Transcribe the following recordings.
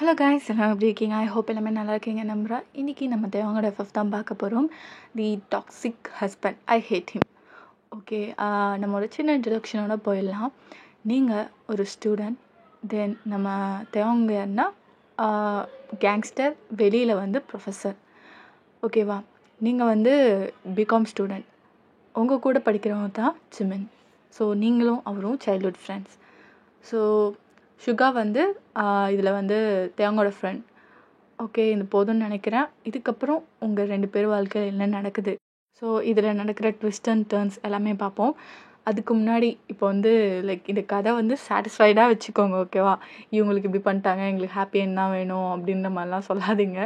Hello guys, எல்லாம் எப்படி இருக்கீங்க? ஐ ஹோப் எல்லாமே நல்லா இருக்கீங்க நம்புகிறேன். இன்றைக்கி நம்ம தேவங்களோட எஃப்எஃப் தான் பார்க்க போகிறோம். The toxic husband, I hate him. Okay, நம்ம ஒரு சின்ன இன்ட்ரடக்ஷனோட போயிடலாம். நீங்கள் ஒரு ஸ்டூடெண்ட், தென் நம்ம தேவங்க யாருன்னா கேங்ஸ்டர், வெளியில் வந்து ப்ரொஃபஸர். ஓகேவா? நீங்கள் வந்து பிகாம் ஸ்டூடெண்ட், உங்கள் கூட படிக்கிறவங்க தான் ஜிமின். ஸோ நீங்களும் அவரும் சைல்ட்ஹுட் ஃப்ரெண்ட்ஸ். ஸோ சுகா வந்து இதில் வந்து தேவங்களோட ஃப்ரெண்ட். ஓகே, இது போதும்னு நினைக்கிறேன். இதுக்கப்புறம் உங்கள் 2 பேர் வாழ்க்கையில் என்ன நடக்குது, ஸோ இதில் நடக்கிற ட்விஸ்ட் அண்ட் டர்ன்ஸ் எல்லாமே பார்ப்போம். அதுக்கு முன்னாடி இப்போ வந்து இந்த கதை வந்து சாட்டிஸ்ஃபைடாக வச்சுக்கோங்க. ஓகேவா? இவங்களுக்கு இப்படி பண்ணிட்டாங்க, எங்களுக்கு ஹாப்பி என்ன வேணும் அப்படின்ற மாதிரிலாம் சொல்லாதீங்க.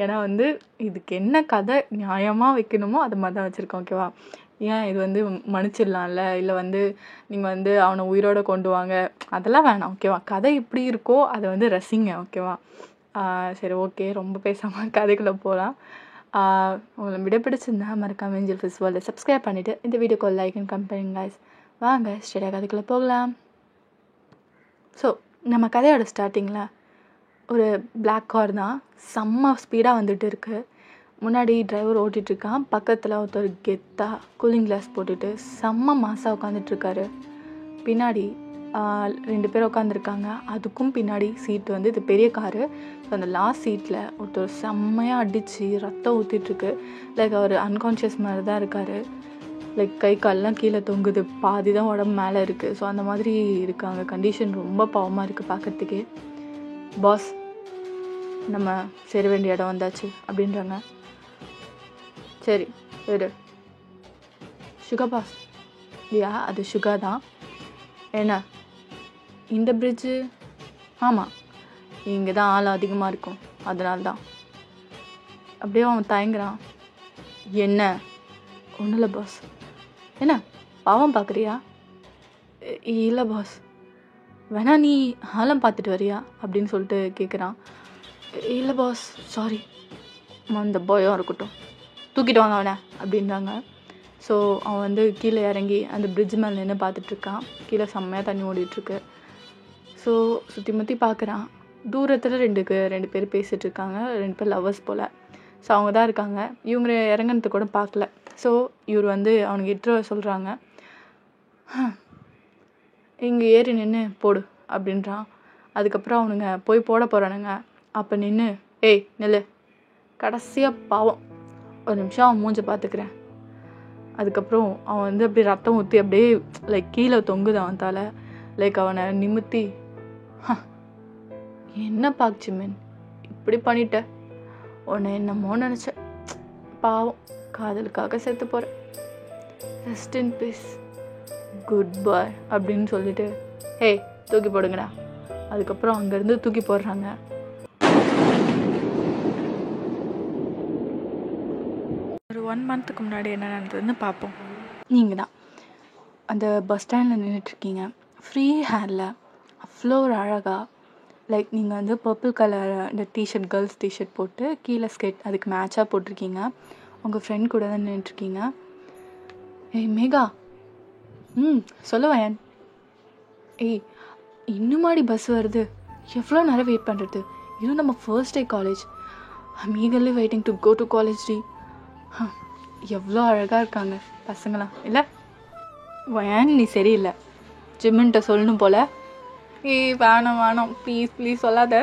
ஏன்னா வந்து இதுக்கு என்ன கதை நியாயமாக வைக்கணுமோ அது மாதிரி தான் வச்சுருக்கோம். ஓகேவா? ஏன் இது வந்து மன்னிச்சிடலாம்ல, இல்லை வந்து நீங்கள் வந்து அவனை உயிரோடு கொண்டு வாங்க, அதெல்லாம் வேணாம். ஓகேவா? கதை எப்படி இருக்கோ அதை வந்து ரசிங்க. ஓகேவா? சரி, ஓகே, ரொம்ப பேசாமல் கதைக்குள்ளே போகலாம். உங்களை விட பிடிச்சிருந்தா மறக்காம ஏஞ்சல் ஃபிஷ் வேர்ல்டை சப்ஸ்கிரைப் பண்ணிவிட்டு இந்த வீடியோக்கு லைக் அண்ட் கமெண்ட் பண்ணுங்க guys. வாங்க ஸ்ட்ரெயிட்டாக கதைக்குள்ளே போகலாம். ஸோ நம்ம கதையோட ஸ்டார்டிங்கில் ஒரு பிளாக் கார் தான் செம்ம ஸ்பீடாக வந்துட்டு இருக்குது. முன்னாடி டிரைவர் ஓட்டிகிட்ருக்கான், பக்கத்தில் ஒருத்தர் கெத்தாக கூலிங் கிளாஸ் போட்டுட்டு செம்ம மாசாக உட்காந்துட்ருக்காரு. பின்னாடி 2 பேர் உட்காந்துருக்காங்க. அதுக்கும் பின்னாடி சீட்டு வந்து இது பெரிய காரு. ஸோ அந்த லாஸ்ட் சீட்டில் ஒருத்தர் செம்மையாக அடித்து ரத்தம் ஊற்றிட்டுருக்கு. அவர் அன்கான்ஷியஸ் மாதிரி தான் இருக்கார். கை கால்லாம் கீழே தொங்குது, பாதி தான் உடம்பு மேலே இருக்குது. ஸோ அந்த மாதிரி இருக்காங்க. கண்டிஷன் ரொம்ப பாவமாக இருக்குது பார்க்குறதுக்கே. பாஸ், நம்ம சேர வேண்டிய இடம் வந்தாச்சு அப்படின்றாங்க. சரி சரி, சுகா பாஸ். இல்லையா, அது சுகா தான். என்ன இந்த பிரிட்ஜு? ஆமாம், இங்கே தான் ஆள் அதிகமாக இருக்கும், அதனால தான். அப்படியே அவன் தயங்குறான். என்ன? ஒன்றும் இல்லை பாஸ். என்ன பாவம் பார்க்குறியா? இல்லை பாஸ். வேணா நீ ஆழம் பார்த்துட்டு வரியா அப்படின்னு சொல்லிட்டு கேட்குறான். இல்லை பாஸ், சாரி. அந்த பயம் இருக்கட்டும், தூக்கிட்டு வாங்க அவனை அப்படின்றாங்க. ஸோ அவன் வந்து கீழே இறங்கி அந்த பிரிட்ஜ் மேலே நின்று பார்த்துட்ருக்கான். கீழே செம்மையாக தண்ணி ஓடிட்டுருக்கு. ஸோ சுற்றி முற்றி பார்க்குறான். தூரத்தில் 2 பேர் பேசிகிட்ருக்காங்க. 2 பேர் லவ்வர்ஸ் போல். ஸோ அவங்க தான் இருக்காங்க. இவங்க இறங்கினது கூட பார்க்கல. ஸோ இவர் வந்து அவனுக்கு இட்டுற சொல்கிறாங்க. இங்கே ஏறி நின்று போடு அப்படின்றான். அதுக்கப்புறம் அவனுங்க போய் போட போகிறானுங்க. அப்போ நின்று, ஏய் நெல்லு. கடைசியாக பாவம் ஒரு நிமிஷம் அவன் மூஞ்ச பார்த்துக்கிறேன். அதுக்கப்புறம் அவன் வந்து அப்படியே ரத்தம் ஊற்றி அப்படியே கீழே தொங்குது அவன் தலை. அவனை நிமித்தி, என்ன பாக்சிமேன் இப்படி பண்ணிட்ட, உன்னை என்னமோ நினச்ச, பாவம் காதலுக்காக செத்து போகிறேன், ரெஸ்ட் இன் பீஸ், குட் பாய் அப்படின்னு சொல்லிட்டு, ஹே தூக்கி போடுங்கடா. அதுக்கப்புறம் அங்கேருந்து தூக்கி போடுறாங்க. ஒரு 1 மந்த்துக்கு முன்னாடி என்ன நடந்ததுன்னு பார்ப்போம். நீங்கள் தான் அந்த பஸ் ஸ்டாண்டில் நின்றுட்டுருக்கீங்க. ஃப்ரீ ஹேரில் அவ்வளோ ஒரு அழகாக நீங்கள் வந்து பர்பிள் கலர் இந்த டிஷர்ட், கேர்ள்ஸ் டிஷர்ட் போட்டு கீழே ஸ்கெட் அதுக்கு மேட்சாக போட்டிருக்கீங்க. உங்கள் ஃப்ரெண்ட் கூட தான் நின்றுட்டுருக்கீங்க. ஏய் மேகா, சொல்லுவேன். ஏய் இன்னுமாடி பஸ் வருது, எவ்வளோ நேரம் வெயிட் பண்ணுறது, இதுவும் நம்ம first day college. I'm eagerly waiting to go to college டி. எவ்வளோ அழகாக இருக்காங்க பசங்களாம் இல்லை? ஏன் நீ சரியில்லை, ஜிம்மின்ட்ட சொல்லணும் போல். ஏய் வேணாம் ப்ளீஸ் சொல்லாத.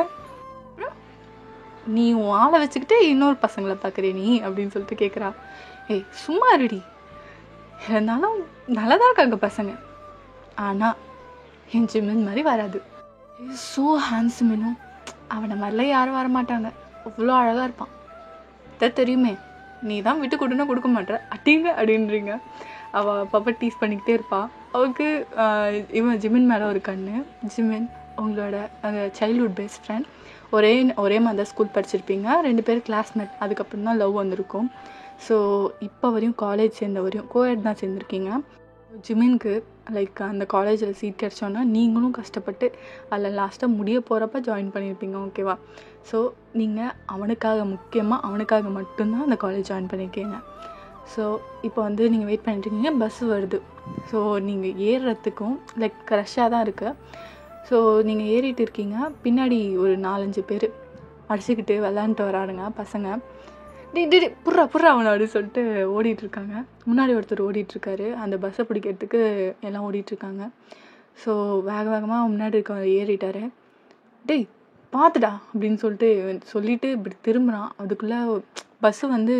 நீ உன் ஆளை வச்சுக்கிட்டு இன்னொரு பசங்களை பார்க்குறே நீ அப்படின்னு சொல்லிட்டு கேட்குறா. ஏய் சும்மா இருடி, இருந்தாலும் நல்லா தான் இருக்காங்க பசங்க, ஆனால் என் ஜிம்மின் மாதிரி வராது. ஸோ ஹேண்ட்ஸம், இன்னும் அவனை மாதிரிலாம் யாரும் வரமாட்டாங்க, அவ்வளோ அழகாக இருப்பான், இதை தெரியுமே. நீ தான் விட்டு கொடுன்னா கொடுக்க மாட்டேற, அட்டிங்க அப்படின்றீங்க. அவள் அப்பப்போ டீஸ் பண்ணிக்கிட்டே இருப்பாள். அவளுக்கு இவன் ஜிமின் மேலே ஒரு கண்ணு. ஜிமின் உங்களோட அந்த சைல்ட்ஹுட் பெஸ்ட் ஃப்ரெண்ட், ஒரே மாதிரி தான் ஸ்கூல் படிச்சிருப்பீங்க, 2 பேர் கிளாஸ்மேட். அதுக்கப்புறம் தான் லவ் வந்திருக்கும். ஸோ இப்போ வரையும் காலேஜ் சேர்ந்த வரையும் கோஎட் தான் சேர்ந்துருக்கீங்க. ஜிமின்க்கு அந்த காலேஜில் சீட் கிடச்சோன்னா நீங்களும் கஷ்டப்பட்டு அதில் லாஸ்ட்டாக முடிய போகிறப்ப ஜாயின் பண்ணியிருப்பீங்க. ஓகேவா? ஸோ நீங்கள் முக்கியமாக அவனுக்காக மட்டும்தான் அந்த காலேஜ் ஜாயின் பண்ணியிருக்கீங்க. ஸோ இப்போ வந்து நீங்கள் வெயிட் பண்ணிட்டுருக்கீங்க, பஸ் வருது. ஸோ நீங்கள் ஏறுறதுக்கும் க்ரஷ்ஷாக தான் இருக்குது. ஸோ நீங்கள் ஏறிட்டு இருக்கீங்க, பின்னாடி ஒரு 4-5 பேர் அடிச்சுக்கிட்டு விளாண்டுட்டு வரானுங்க பசங்க. டே புர்றா அவனை அப்படின்னு சொல்லிட்டு ஓடிட்டுருக்காங்க. முன்னாடி ஒருத்தர் ஓடிட்டுருக்காரு, அந்த பஸ்ஸை பிடிக்கிறதுக்கு எல்லாம் ஓடிட்டுருக்காங்க. ஸோ வேகமாக முன்னாடி இருக்க ஏறிட்டார். டேய் பார்த்துடா அப்படின்னு சொல்லிட்டு இப்படி திரும்புகிறான். அதுக்குள்ளே பஸ்ஸு வந்து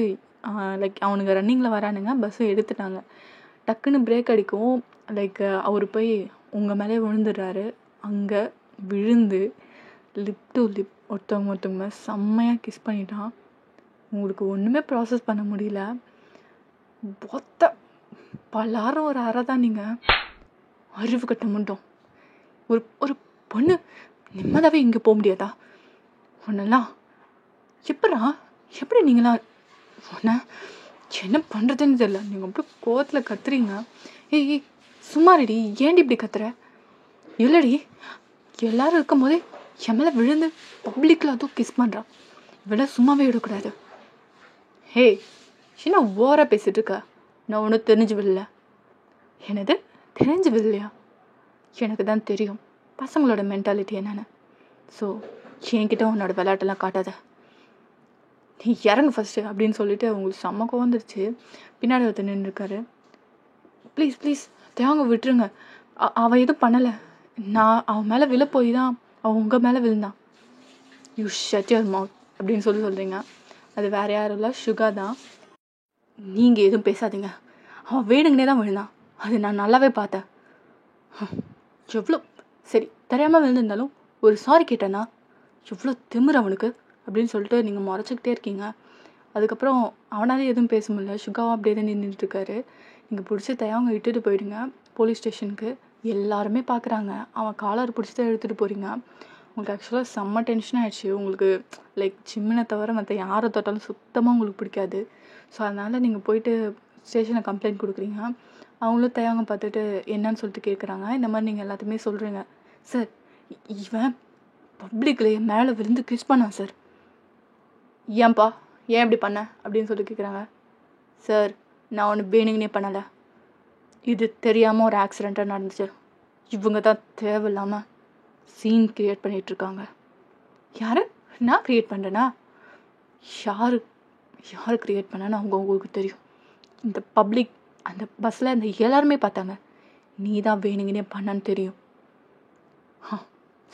லைக் அவனுங்க ரன்னிங்கில் வரானுங்க, பஸ்ஸை எடுத்துட்டாங்க. டக்குன்னு பிரேக் அடிக்கவும் லைக் அவர் போய் உங்கள் மேலே விழுந்துடுறாரு. அங்கே விழுந்து லிப் டு லிப் ஒருத்தவங்க செம்மையாக கிஸ் பண்ணிட்டான். உங்களுக்கு ஒன்றுமே ப்ராசஸ் பண்ண முடியல. பலாரம் ஒரு அறை தான். நீங்கள் அறிவு கட்ட மாட்டோம். ஒரு பொண்ணு நிம்மதாகவே இங்கே போக முடியாதா? ஒன்றெல்லாம் எப்படி நீங்களாம் ஒன்ன என்ன பண்ணுறதுன்னு தெரியல. நீங்கள் அப்படியே கோவத்தில் கத்துறீங்க. ஏய் சும்மாடி, ஏன்டி இப்படி கத்துற? இல்லடி, எல்லாரும் இருக்கும் போதே என் மேலே விழுந்து பப்ளிக்கில் அதுவும் கிஸ் பண்ணுறான். இவ்வளோ சும்மாவே விடக்கூடாது. ஹே என்ன ஓவராக பேசிகிட்டு இருக்க? நான் ஒன்றும் தெரிஞ்சு விடல. என்னது தெரிஞ்சு விடலையா? எனக்கு தான் தெரியும் பசங்களோட மென்டாலிட்டி என்னென்னு. ஸோ என்கிட்ட உன்னோட விளையாட்டெல்லாம் காட்டாத. நீ இறங்கு ஃபஸ்ட்டு அப்படின்னு சொல்லிட்டு அவங்களுக்கு செம்ம கோவந்துருச்சு. பின்னாடி ஒருத்தர் நின்றுருக்காரு. ப்ளீஸ் தேவங்க விட்டுருங்க, அவன் எதுவும் பண்ணலை. நான் அவன் மேலே விழ போய் தான் அவன் உங்கள் மேலே விழுந்தான். யூ ஷட் யுவர் மவுத் அப்படின்னு சொல்கிறீங்க. அது வேறு யாரும் இல்லை, சுகா தான். நீங்கள் எதுவும் பேசாதீங்க, அவன் வேணுங்கனே தான் விழுந்தான், அது நான் நல்லாவே பார்த்தேன். எவ்வளோ சரி தெரியாமல் விழுந்திருந்தாலும் ஒரு சாரி கேட்டேன்னா எவ்வளோ திமிரு அவனுக்கு அப்படின்னு சொல்லிட்டு நீங்கள் முறைச்சிக்கிட்டே இருக்கீங்க. அதுக்கப்புறம் அவனாலே எதுவும் பேச முடியல, சுகாவும் அப்படியே தான் நின்றுட்டுருக்காரு. நீங்கள் பிடிச்சி தயவங்க இட்டுட்டு போயிடுங்க போலீஸ் ஸ்டேஷனுக்கு. எல்லாருமே பார்க்குறாங்க, அவன் காலர் பிடிச்சி தான் எடுத்துகிட்டு போகிறீங்க. உங்களுக்கு ஆக்சுவலாக செம்ம டென்ஷன் ஆகிடுச்சு. உங்களுக்கு லைக் சிம்மினை தவிர மற்ற யாரை தொட்டாலும் சுத்தமாக உங்களுக்கு பிடிக்காது. ஸோ அதனால் நீங்கள் போயிட்டு ஸ்டேஷனில் கம்ப்ளைண்ட் கொடுக்குறீங்க. அவங்களும் தயவங்க பார்த்துட்டு என்னன்னு சொல்லிட்டு கேட்குறாங்க. இந்த மாதிரி நீங்கள் எல்லாத்தையுமே சொல்கிறீங்க. சார் இவன் பப்ளிக்கில் என் மேலே விழுந்து கிஸ் பண்ணான் சார். ஏன்பா ஏன் இப்படி பண்ண அப்படின்னு சொல்லிட்டு கேட்குறாங்க. சார் நான் ஒன்று வேணுங்கனே பண்ணலை, இது தெரியாமல் ஒரு ஆக்சிடெண்ட்டாக நடந்துச்சு. இவங்க தான் தேவையில்லாமல் சீன் க்ரியேட் பண்ணிகிட்ருக்காங்க. யார்? நான் க்ரியேட் பண்ணுறேன்னா? யார் க்ரியேட் பண்ணேன்னு உங்களுக்கு தெரியும். இந்த பப்ளிக் அந்த பஸ்ஸில் அந்த எல்லாருமே பார்த்தாங்க, நீ தான் வேணுங்கனே பண்ணான்னு தெரியும்.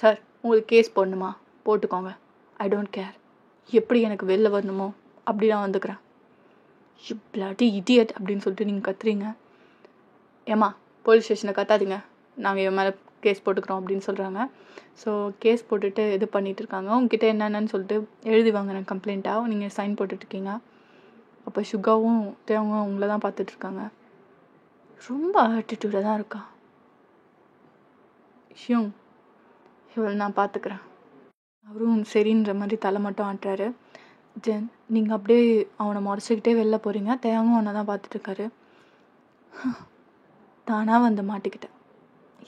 சார் உங்களுக்கு கேஸ் போடணுமா போட்டுக்கோங்க, ஐ டோன்ட் கேர். எப்படி எனக்கு வெளில வரணுமோ அப்படி நான் வந்துக்கிறேன். பிளாட்டி இடியட் அப்படின்னு சொல்லிட்டு நீங்கள் கத்துறீங்க. ஏம்மா போலீஸ் ஸ்டேஷனில் கத்தாதீங்க, நாங்கள் இவன் மேலே கேஸ் போட்டுக்கிறோம் அப்படின்னு சொல்கிறாங்க. ஸோ கேஸ் போட்டுட்டு இது பண்ணிகிட்ருக்காங்க. உங்ககிட்ட என்னென்னு சொல்லிட்டு எழுதி வாங்குறேன் கம்ப்ளைண்ட்டாக. நீங்கள் சைன் போட்டுட்ருக்கீங்க. அப்போ சுகாவும் தேவங்க உங்களை தான் பார்த்துட்ருக்காங்க. ரொம்ப ஆட்டிடியூடாக தான் இருக்கா. இவள் நான் பார்த்துக்கிறேன். அவரும் சரின்ற மாதிரி தலை மட்டும் ஆட்டுறாரு. தென் நீங்கள் அப்படியே அவனை முறைச்சிக்கிட்டே வெளில போகிறீங்க. தேவங்க அவனை தான் பார்த்துட்ருக்காரு. தானாக வந்து மாட்டிக்கிட்டேன்,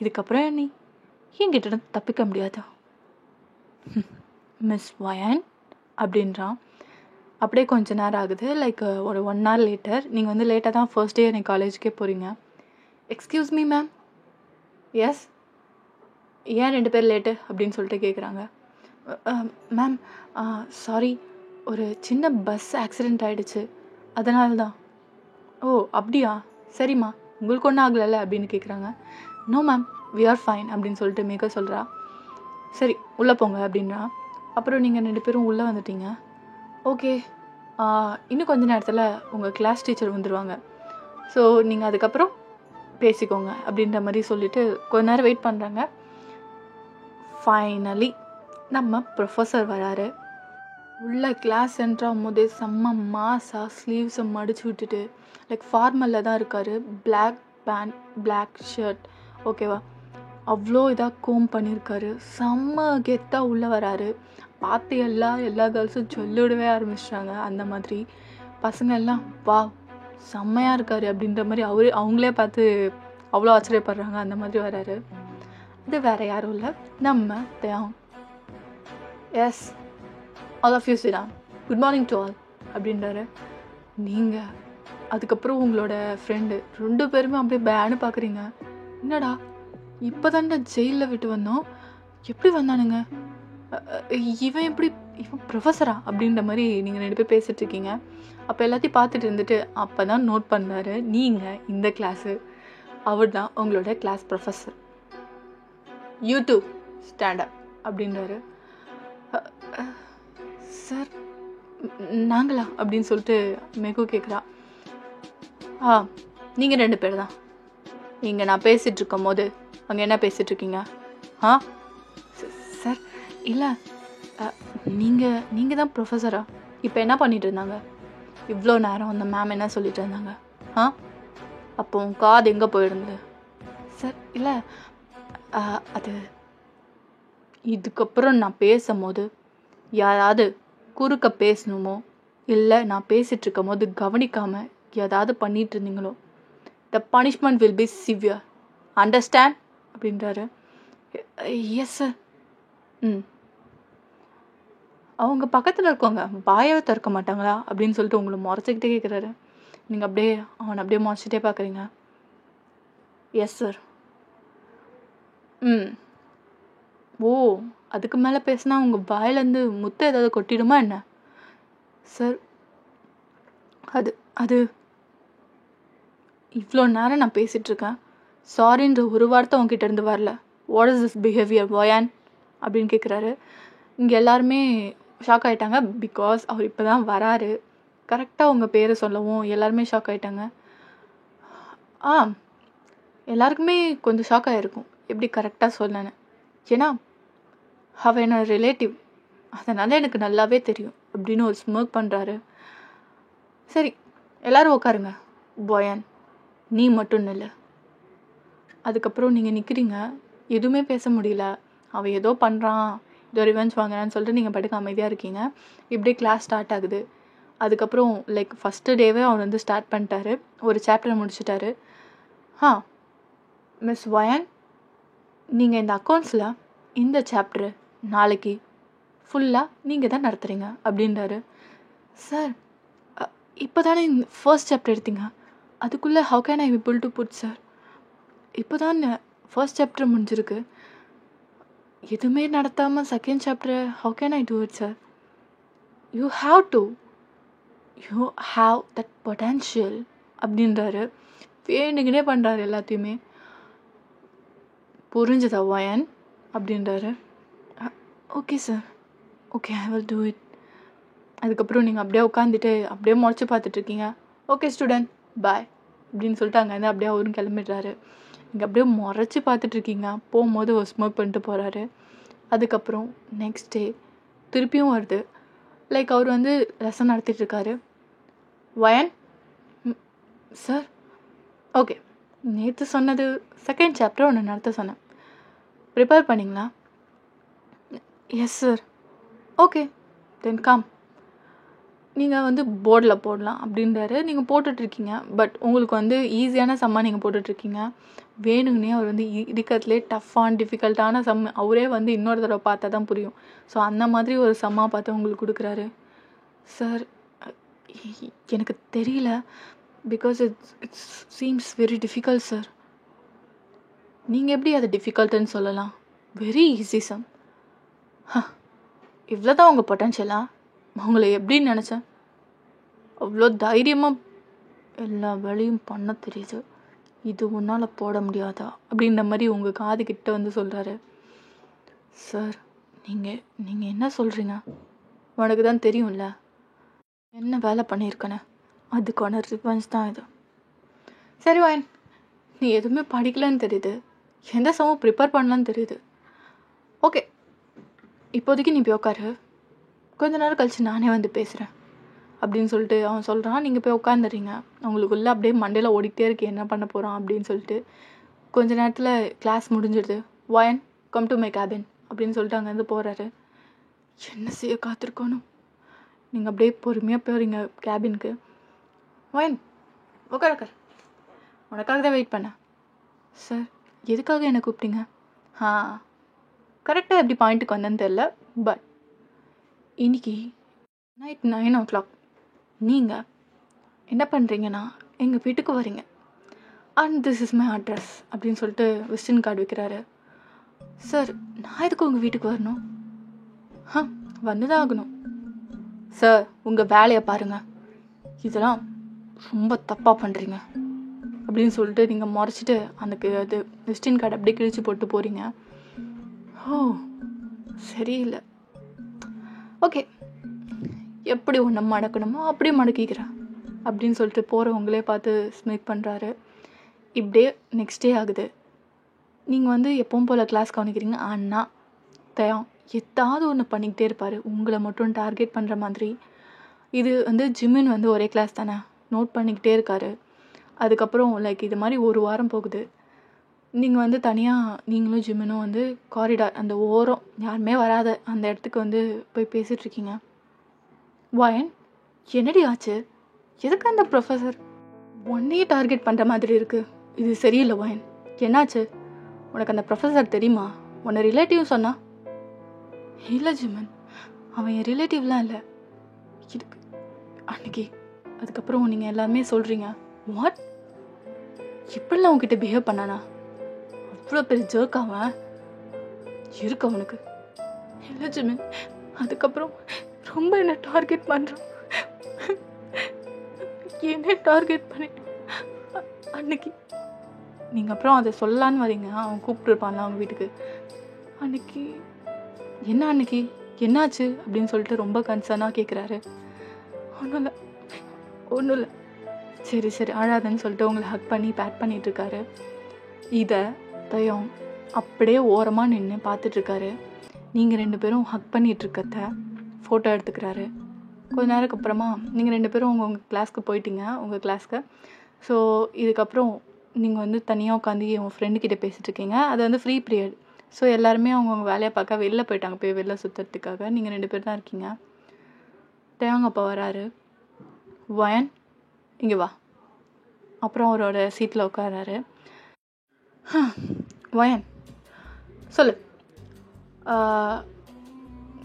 இதுக்கப்புறம் நீ என்கிட்ட தப்பிக்க முடியாதா மிஸ் வயன் அப்படின்றான். அப்படியே கொஞ்ச நேரம் ஆகுது, லைக் ஒரு 1 hour லேட்டர். நீங்கள் வந்து லேட்டாக தான் ஃபர்ஸ்ட் டே எனக்கு காலேஜுக்கே போகிறீங்க. Excuse me ma'am. எஸ், ஏன் 2 பேர் லேட்டு அப்படின்னு சொல்லிட்டு கேட்குறாங்க. மேம் சாரி, ஒரு சின்ன பஸ் ஆக்சிடெண்ட் ஆகிடுச்சு, அதனால தான். ஓ அப்படியா, சரிம்மா உங்களுக்கு ஒன்றும் ஆகலைல்ல அப்படின்னு கேட்குறாங்க. No ma'am we are fine அப்படின்னு சொல்லிட்டு மேக்க சொல்கிறா. சரி உள்ளே போங்க அப்படின்றா. அப்புறம் நீங்கள் 2 பேரும் உள்ளே வந்துட்டீங்க. ஓகே, இன்னும் கொஞ்ச நேரத்தில் உங்கள் கிளாஸ் டீச்சர் வந்துடுவாங்க. ஸோ நீங்கள் அதுக்கப்புறம் பேசிக்கோங்க அப்படின்ற மாதிரி சொல்லிவிட்டு கொஞ்ச நேரம் வெயிட் பண்ணுறாங்க. ஃபைனலி நம்ம ப்ரொஃபஸர் வராரு. உள்ள கிளாஸ் சென்டராகும் போதே செம்ம மாஸாக ஸ்லீவ்ஸை மடிச்சு விட்டுட்டு லைக் ஃபார்மலில் தான் இருக்கார். பிளாக் பேண்ட், பிளாக் ஷர்ட், ஓகேவா, அவ்வளோ இதாக கோம் பண்ணியிருக்காரு. செம்ம கெத்தாக உள்ளே வராரு. பார்த்து எல்லா கேர்ள்ஸும் சொல்லிவிடவே ஆரம்பிச்சிட்டாங்க. அந்த மாதிரி பசங்க எல்லாம் வா செம்மையாக இருக்காரு அப்படின்ற மாதிரி அவங்களே பார்த்து அவ்வளோ ஆச்சரியப்படுறாங்க. அந்த மாதிரி வராரு. இது வேறு யாரும் இல்லை, நம்ம Dev. Yes, all of you sit down, good morning to all அப்படின்றாரு. நீங்கள் அதுக்கப்புறம் உங்களோட ஃப்ரெண்டு 2 பேருமே அப்படியே பேனு பார்க்குறீங்க. என்னடா இப்போ தான்டா ஜெயிலில் விட்டு வந்தோம், எப்படி வந்தானுங்க? இவன் எப்படி, இவன் ப்ரொஃபஸரா அப்படின்ற மாதிரி நீங்கள் 2 பேர் பேசிகிட்டு இருக்கீங்க. அப்போ எல்லாத்தையும் பார்த்துட்டு இருந்துட்டு அப்போ தான் நோட் பண்ணாரு, நீங்கள் இந்த கிளாஸு, அவர் தான் உங்களோட class professor. You two stand up அப்படின்றாரு. சார் நாங்களா அப்படின்னு சொல்லிட்டு மெகு கேட்குறா. நீங்கள் 2 பேர் தான். இங்கே நான் பேசிகிட்டு இருக்கும் போது அங்கே என்ன பேசிகிட்டு இருக்கீங்க? சார் இல்லை, நீங்கள் தான் ப்ரொஃபஸரா? இப்போ என்ன பண்ணிட்டு இருந்தாங்க இவ்வளோ நேரம்? அந்த மேம் என்ன சொல்லிட்டு இருந்தாங்க? அப்போ உன் காது எங்கே போயிருந்தது? சார் இல்லை, அது இதுக்கப்புறம் நான் பேசும்போது யாராவது குறுக்க பேசணுமோ இல்லை நான் பேசிகிட்டு இருக்கும் போது கவனிக்காமல் ஏதாவது பண்ணிட்டு இருந்தீங்களோ the punishment will be severe, understand அப்படின்றாரு. Yes sir. அவங்க பக்கத்தில் இருக்கவங்க வாயை திறக்க மாட்டாங்களா அப்படின்னு சொல்லிட்டு உங்களை முறைச்சிக்கிட்டே கேட்குறாரு. நீங்கள் அப்படியே அவனை அப்படியே முறைச்சிட்டே பார்க்குறீங்க. Yes sir. ஓ, அதுக்கு மேலே பேசினா உங்கள் வாயிலேருந்து முத்தை ஏதாவது கொட்டிடுமா என்ன? சார் அது அது இவ்வளோ நேரம் நான் பேசிகிட்ருக்கேன், சாரின்ற ஒரு வார்த்தை உங்ககிட்ட இருந்து வரல. What is this behaviour Wayan அப்படின்னு கேட்குறாரு. இங்கே எல்லாருமே ஷாக் ஆகிட்டாங்க. பிகாஸ் அவர் இப்போ தான் வராரு. கரெக்டாக உங்கள் பேரை சொல்லவும் எல்லாருமே ஷாக் ஆகிட்டாங்க. எல்லாருக்குமே கொஞ்சம் ஷாக் ஆகிருக்கும் எப்படி கரெக்டாக சொல்லன்னு. ஏன்னா அவன் என்னோட ரிலேட்டிவ், அதனால் எனக்கு நல்லாவே தெரியும் அப்படின்னு ஒரு ஸ்மோக் பண்ணுறாரு. சரி எல்லோரும் உட்காருங்க. வயான் நீ மட்டும் இல்லை. அதுக்கப்புறம் நீங்கள் நிற்கிறீங்க, எதுவுமே பேச முடியல. அவன் ஏதோ பண்ணுறான், ஏதோ ரிவெஞ்ச் வாங்குறான்னு சொல்லிட்டு நீங்கள் பாட்டுக்கு அமைதியாக இருக்கீங்க. இப்படியே கிளாஸ் ஸ்டார்ட் ஆகுது. அதுக்கப்புறம் லைக் ஃபஸ்ட்டு டேவே அவர் ஸ்டார்ட் பண்ணிட்டாரு, ஒரு சாப்டரை முடிச்சிட்டாரு. மிஸ் வயான், நீங்கள் இந்த அக்கௌண்ட்ஸில் இந்த சாப்டரு நாளைக்கு ஃபுல்லாக நீங்கள் தான் நடத்துகிறீங்க அப்படின்றாரு. சார் இப்போ தானே ஃபர்ஸ்ட் சாப்டர் எடுத்தீங்க, அதுக்குள்ளே how can I able to put sir? இப்போ தான் ஃபர்ஸ்ட் சாப்டர் முடிஞ்சிருக்கு, எதுவுமே நடத்தாமல் second chapter how can I do it sir? You have that potential அப்படின்றாரு. வேணுங்கனே பண்ணுறாரு எல்லாத்தையுமே. புரிஞ்சுதா வயான் அப்படின்றாரு. Okay sir, okay I will do it. அதுக்கப்புறம் நீங்கள் அப்படியே உட்காந்துட்டு அப்படியே முறைச்சி பார்த்துட்ருக்கீங்க. ஓகே ஸ்டூடெண்ட் பாய் அப்படின்னு சொல்லிட்டு அங்கேருந்து அப்படியே அவரும் கிளம்பிடுறாரு. நீங்கள் அப்படியே முறைச்சி பார்த்துட்ருக்கீங்க. போகும்போது ஒரு ஸ்மோக் பண்ணிட்டு போகிறாரு. அதுக்கப்புறம் நெக்ஸ்ட் டே திருப்பியும் வருது. லைக் அவர் லெசன் நடத்திட்டுருக்காரு. வயான் சார், ஓகே நேற்று சொன்னது செகண்ட் சாப்டர் ஒன்று நடத்த சொன்னேன், ப்ரிப்பேர் பண்ணிங்களா? Yes sir. Okay then come. நீங்கள் போர்டில் போடலாம் அப்படின்றாரு. நீங்கள் போட்டுட்ருக்கீங்க. பட் உங்களுக்கு ஈஸியான சம்மாக நீங்கள் போட்டுட்ருக்கீங்க. வேணுங்கன்னே அவர் இருக்கிறதுலே டஃப்பான டிஃபிகல்ட்டான சம் அவரே இன்னொரு தடவை பார்த்தா தான் புரியும். ஸோ அந்த மாதிரி ஒரு சம்மாக பார்த்து உங்களுக்கு கொடுக்குறாரு. சார் எனக்கு தெரியல, because it's seems very difficult sir. நீங்கள் எப்படி அதை டிஃபிகல்ட்டுன்னு சொல்லலாம்? Very easy sum. இவ்வளோ தான் உங்கள் பொட்டன்ஷியலா? உங்களை எப்படின்னு நினச்சேன். அவ்வளோ தைரியமாக எல்லா வேலையும் பண்ண தெரியுது, இது உன்னால் போட முடியாதா அப்படின்ற மாதிரி உங்கள் காது கிட்ட சொல்கிறாரு. சார் நீங்கள் என்ன சொல்கிறீங்க? உனக்கு தான் தெரியும்ல என்ன வேலை பண்ணியிருக்கேன்னு, அதுக்கான ரிவெஞ்ச் தான் இது. சரி வாயன், நீ எதுவுமே படிக்கலன்னு தெரியுது, எந்த சமம் ப்ரிப்பேர் பண்ணலான்னு தெரியுது. ஓகே இப்போதைக்கு நீ போய் உட்காரு, கொஞ்ச நேரம் கழிச்சு நானே பேசுகிறேன் அப்படின்னு சொல்லிட்டு அவன் சொல்கிறான். நீங்கள் போய் உட்காந்துறீங்க. அவங்களுக்குள்ளே அப்படியே மண்டையில் ஓடிக்கிட்டே இருக்கு என்ன பண்ண போகிறான் அப்படின்னு சொல்லிட்டு. கொஞ்ச நேரத்தில் கிளாஸ் முடிஞ்சிடுது. Wayan come to my cabin அப்படின்னு சொல்லிட்டு அங்கேருந்து போகிறாரு. என்ன செய்ய காத்திருக்கணும். நீங்கள் அப்படியே பொறுமையாக போகிறீங்க கேபினுக்கு. வயான் உட்கார், உனக்காக தான் வெயிட் பண்ணேன். சார் எதுக்காக என்னை கூப்பிட்டீங்க? கரெக்டாக எப்படி பாயிண்ட்டுக்கு வந்தேன்னு தெரில, பட் இன்னைக்கு நைட் 9 o'clock நீங்கள் என்ன பண்ணுறீங்கன்னா எங்கள் வீட்டுக்கு வரீங்க. And this is my address அப்படின்னு சொல்லிட்டு விசிட்டிங் கார்டு வைக்கிறாரு. சார் நான் எதுக்கு உங்கள் வீட்டுக்கு வரணும்? வந்துதான் ஆகணும். சார் உங்கள் வேலையை பாருங்கள், இதெல்லாம் ரொம்ப தப்பாக பண்ணுறீங்க அப்படின்னு சொல்லிட்டு நீங்கள் முறைச்சிட்டு அது விசிட்டிங் கார்டு அப்படியே கிழிச்சு போட்டு போகிறீங்க. ஓ சரியில்லை, ஓகே, எப்படி ஒன்றை மடக்கணுமோ அப்படியே மடக்கிக்கிறேன் அப்படின்னு சொல்லிட்டு போகிறவங்களே பார்த்து ஸ்மிக் பண்ணுறாரு. இப்படியே நெக்ஸ்ட் டே ஆகுது. நீங்கள் எப்பவும் போல் கிளாஸ் கவனிக்கிறீங்க. ஆனால் தயம் ஏதாவது ஒன்று பண்ணிக்கிட்டே இருப்பார், உங்களை மட்டும் டார்கெட் பண்ணுற மாதிரி. இது ஜிம்மின் ஒரே கிளாஸ் தானே, நோட் பண்ணிக்கிட்டே இருக்காரு. அதுக்கப்புறம் இது மாதிரி ஒரு வாரம் போகுது. நீங்கள் தனியாக நீங்களும் ஜிம்மினும் காரிடார் அந்த ஓரம் யாருமே வராத அந்த இடத்துக்கு போய் பேசிகிட்ருக்கீங்க. வயன் என்னடி ஆச்சு? எதுக்கு அந்த ப்ரொஃபஸர் ஒன்னையே டார்கெட் பண்ணுற மாதிரி இருக்குது? இது சரியில்லை வயன், என்னாச்சு? உனக்கு அந்த ப்ரொஃபஸர் தெரியுமா? உன்னை ரிலேட்டிவ் சொன்னா? இல்லை ஜிம்மன், அவன் என் ரிலேட்டிவ்லாம் இல்லை. இதுக்கு அன்னைக்கு அதுக்கப்புறம் நீங்கள் எல்லாருமே சொல்கிறீங்க. வாட், இப்படிலாம் உங்ககிட்ட பிஹேவ் பண்ணானா? அவ்வளோ பெரிய ஜர்க் அவன் இருக்கு அவனுக்கு. இல்லை ஜிம்மன், அதுக்கப்புறம் ரொம்ப என்ன டார்கெட் பண்ணுறான். என்ன டார்கெட் பண்ணிட்டு அன்னைக்கு நீங்கள் அப்புறம் அதை சொல்லலான்னு வரீங்க. அவன் கூப்பிட்டுருப்பான்ல அவங்க வீட்டுக்கு. அன்னைக்கு என்னாச்சு அப்படின்னு சொல்லிட்டு ரொம்ப கன்சர்னாக கேட்குறாரு. ஒன்றும் இல்லை, சரி அழாதன்னு சொல்லிட்டு உங்களை ஹக் பண்ணி பேட் பண்ணிகிட்ருக்காரு. இதை தயம் அப்படியே ஓரமாக நின்று பார்த்துட்ருக்காரு. நீங்கள் 2 பேரும் ஹக் பண்ணிகிட்ருக்கத ஃபோட்டோ எடுத்துக்கிறாரு. கொஞ்ச நேரத்துக்கு அப்புறமா நீங்கள் 2 பேரும் உங்கள் கிளாஸ்க்கு போயிட்டீங்க, உங்கள் கிளாஸ்க்கு. ஸோ இதுக்கப்புறம் நீங்கள் தனியாக உட்காந்து உங்கள் ஃப்ரெண்டுக்கிட்ட பேசிகிட்ருக்கீங்க. அது ஃப்ரீ பீரியட். ஸோ எல்லாருமே அவங்கவுங்க வேலையை பார்க்க வெளில போயிட்டாங்க, போய் வெளில சுற்றுறதுக்காக. நீங்கள் 2 பேர் தான் இருக்கீங்க. தயாங்க அப்போ வராரு. வயன் இங்கே வா. அப்புறம் அவரோட சீட்டில் உட்காராரு. வயன் சொல்லு,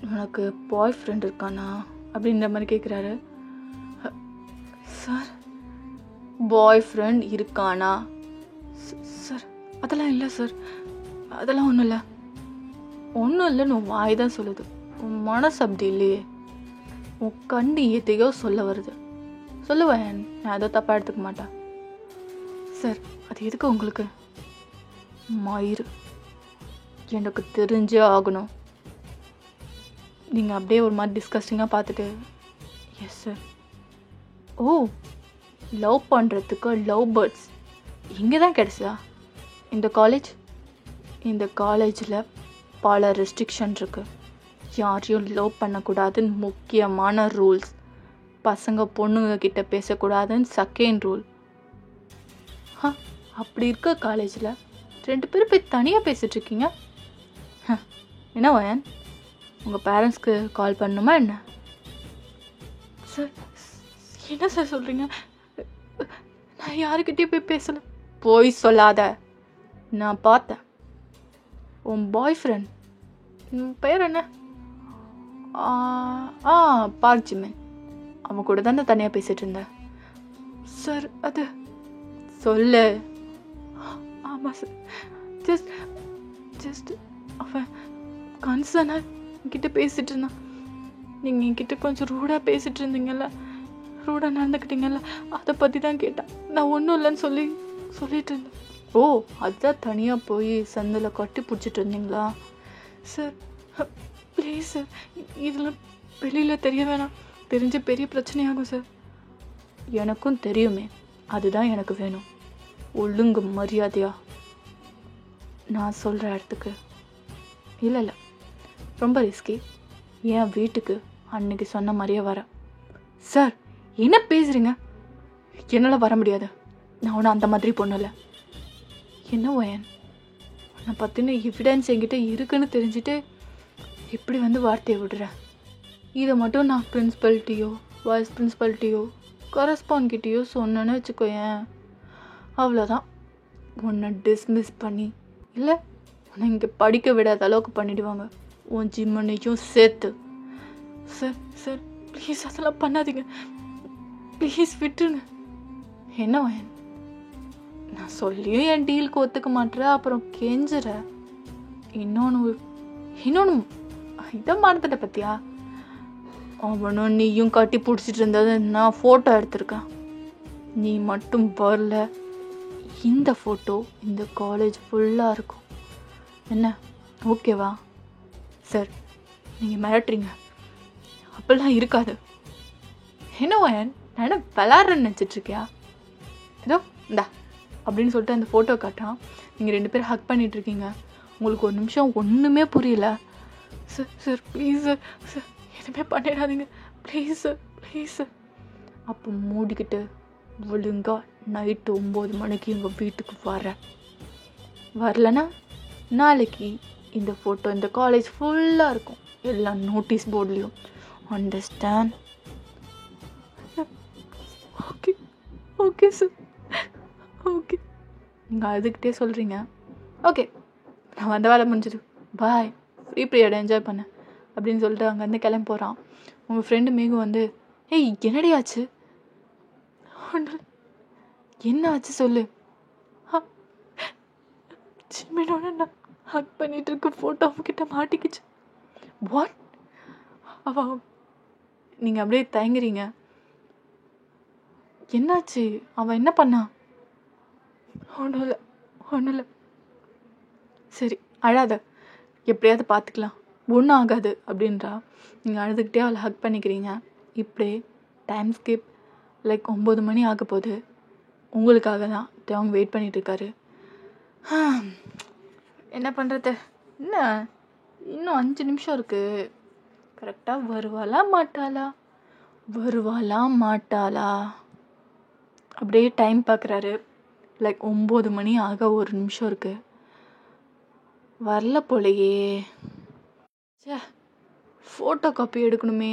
உனக்கு பாய் ஃப்ரெண்ட் இருக்கானா அப்படின்ற மாதிரி கேட்குறாரு. சார் பாய் ஃப்ரெண்ட் இருக்கானா? சார் அதெல்லாம் இல்லை சார், அதெல்லாம் ஒன்றும் இல்லைன்னு உன் வாய் தான் சொல்லுது, உன் மனசு அப்படி இல்லையே. உன் கண்டு எதையோ சொல்ல வருது. சொல்லுவேன், நான் அதை தப்பாக எடுத்துக்க மாட்டேன். சார் அது எதுக்கு உங்களுக்கு? மயிறு எனக்கு தெரிஞ்சே ஆகணும். நீங்கள் அப்படியே ஒரு மாதிரி டிஸ்கஸ்டிங்காக பார்த்துட்டு, எஸ் சார். ஓ, லவ் பண்ணுறதுக்கு லவ் பேர்ட்ஸ் இங்கே தான் கிடைச்சா? இந்த காலேஜில் பல ரெஸ்ட்ரிக்ஷன் இருக்குது. யாரையும் லவ் பண்ணக்கூடாதுன்னு முக்கியமான ரூல்ஸ். பசங்க பொண்ணுங்க கிட்ட பேசக்கூடாதுன்னு செகண்ட் ரூல். அப்படி இருக்க காலேஜில் 2 பேரும் போய் தனியாக பேசிகிட்ருக்கீங்க. என்ன வயன், உங்கள் பேரண்ட்ஸ்க்கு கால் பண்ணணுமா என்ன? சார் என்ன சார் சொல்கிறீங்க? நான் யாருக்கிட்டேயும் போய் பேசலை. போய் சொல்லாத, நான் பார்த்தேன். உன் பாய் ஃப்ரெண்ட் பேர் என்ன? பார்க் ஜிம்மன், அவன் கூட தானே தனியாக பேசிகிட்டு இருந்தேன். சார் அது சொல்லு. ஆமாம் சார், ஜஸ்ட் அவன் கன்சர்னாக என்கிட்ட பேசிகிட்டு இருந்தான். நீங்கள் என்கிட்ட கொஞ்சம் ரூடாக பேசிகிட்டு இருந்தீங்கல்ல, ரூடாக நடந்துக்கிட்டீங்கல்ல, அதை பற்றி தான் கேட்டான். நான் ஒன்றும் இல்லைன்னு சொல்லிட்டு இருந்தேன். ஓ, அதுதான் தனியாக போய் சந்தில் கட்டி பிடிச்சிட்டு இருந்தீங்களா? சார் ப்ளீஸ் சார், இதெல்லாம் வெளியில் தெரிய வேணாம், தெரிஞ்ச பெரிய பிரச்சனையாகும் சார். எனக்கும் தெரியுமே, அதுதான் எனக்கு வேணும். ஒழுங்கு மரியாதையா நான் சொல்கிற இடத்துக்கு. இல்லை ரொம்ப ரிஸ்கி. என் வீட்டுக்கு அன்னைக்கு சொன்ன மாதிரியே வரேன். சார் என்ன பேசுகிறீங்க? என்னால் வர முடியாது, நான் ஒன்றும் அந்த மாதிரி பொண்ணு இல்லை. என்ன வயன், உன்னை பற்றின எவிடன்ஸ் என்கிட்ட இருக்குன்னு தெரிஞ்சுட்டு இப்படி வார்த்தையை விடுறேன். இதை மட்டும் நான் பிரின்ஸிபல்கிட்டையோ வைஸ் பிரின்ஸிபல்கிட்டையோ கரஸ்பாண்ட்கிட்டையோ சொன்னேன்னு வச்சுக்கோயேன், அவ்வளோதான். உன்னை டிஸ்மிஸ் பண்ணி இல்லை உன்னை இங்கே படிக்க விடாத அளவுக்கு பண்ணிவிடுவாங்க, உன் ஜிம்மனையும் சேர்த்து. சார் ப்ளீஸ் அதெல்லாம் பண்ணாதீங்க, ப்ளீஸ் விட்டுருங்க. என்ன வயன், நான் சொல்லியும் என் டீலுக்கு ஒத்துக்க மாட்டேற, அப்புறம் கெஞ்சுற. இன்னொன்று இதை மறந்துட்ட பத்தியா, அவனும் நீயும் கட்டி பிடிச்சிட்டு இருந்தது நான் ஃபோட்டோ எடுத்திருக்கேன், நீ மட்டும் வரல. இந்த ஃபோட்டோ இந்த காலேஜ் ஃபுல்லாக இருக்கும். என்ன ஓகேவா? சார் நீங்கள் மிரட்டுறீங்க, அப்படிலாம் இருக்காது. என்ன நான் என்ன விளாட்றேன்னு நினச்சிட்ருக்கியா? ஏதோ இந்தா அப்படின்னு சொல்லிட்டு அந்த ஃபோட்டோ காட்டான். நீங்கள் 2 பேரும் ஹக் பண்ணிகிட்ருக்கீங்க. உங்களுக்கு ஒரு நிமிஷம் ஒன்றுமே புரியல. Sir sir please sir, sir எதுவுமே பண்ணிடாதீங்க ப்ளீஸ் சார், ப்ளீஸ் சார். அப்போ மூடிக்கிட்டு ஒழுங்கா நைட்டு 9 மணிக்கு எங்கள் வீட்டுக்கு வரலன்னா நாளைக்கு இந்த ஃபோட்டோ இந்த காலேஜ் ஃபுல்லாக இருக்கும், எல்லா நோட்டீஸ் போர்ட்லேயும். Understand? Okay okay sir, okay. நீங்கள் அதுக்கிட்டே சொல்கிறீங்க. ஓகே நான் வந்த வேலை முடிஞ்சிடு, பாய், ஃப்ரீ பீரியட் என்ஜாய் பண்ணேன் அப்படின்னு சொல்லிட்டு அங்கேருந்து கிளம்பி போகிறான். உங்கள் ஃப்ரெண்டு மேகு வந்து, ஏய் என்னடி ஆச்சு? என்ன ஆச்சு சொல்லு. சின்மனோட நான் ஹக் பண்ணிட்டு இருக்க ஃபோட்டோ அவகிட்ட மாட்டிக்கிச்சு. வாட்? நீங்கள் அப்படியே தயங்குறீங்க. என்னாச்சு? அவன் என்ன பண்ணா? ஒன்றும் இல்லை. சரி அழாத, எப்படியாவது பார்த்துக்கலாம், ஒன்றும் ஆகாது அப்படின்றா. நீங்கள் அழுதுகிட்டே அவளை ஹக் பண்ணிக்கிறீங்க. இப்படியே டைம் ஸ்கிப். லைக் 9 மணி ஆக போகுது. உங்களுக்காக தான் அவங்க வெயிட் பண்ணிகிட்ருக்காரு. என்ன பண்ணுறது? என்ன இன்னும் 5 நிமிஷம் இருக்குது. கரெக்டாக வருவாளா மாட்டாளா? அப்படியே டைம் பார்க்குறாரு. லைக் 9 மணி ஆக 1 நிமிஷம் இருக்குது. வரல போலையே. ஃபோட்டோ காப்பி எடுக்கணுமே,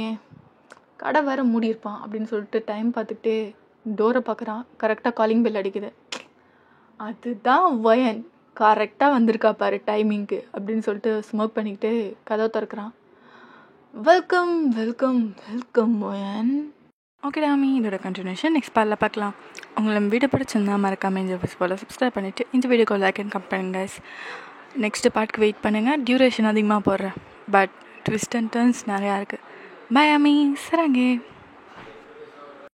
கடை வேறு மூடியிருப்பான் அப்படின்னு சொல்லிட்டு டைம் பார்த்துக்கிட்டே டோரை பார்க்குறான். கரெக்டாக காலிங் பெல் அடிக்குது. அதுதான் வயன் கரெக்டாக வந்திருக்கா பாரு டைமிங்க்கு அப்படின்னு சொல்லிட்டு ஸ்மோக் பண்ணிக்கிட்டு கதவை திறக்கிறான். Welcome welcome welcome Wayan. Okay Tommy, இதோட கண்டினியூஷன் நெக்ஸ்ட் பார்ட்டில் பார்க்கலாம். உங்களை வீடியோ பிடிச்சிருந்தா மறக்காமல் இந்த போல் சப்ஸ்கிரைப் பண்ணிவிட்டு இந்த வீடியோக்கு லைக் அண்ட் கமெண்ட் பண்ணுங்க கைஸ். நெக்ஸ்ட்டு பார்ட்க்கு வெயிட் பண்ணுங்கள். டியூரேஷன் அதிகமாக போடுறேன், பட் ட்விஸ்ட் அண்ட் டர்ன்ஸ் நிறையா இருக்குது. பை ஆமி, சராங்கே.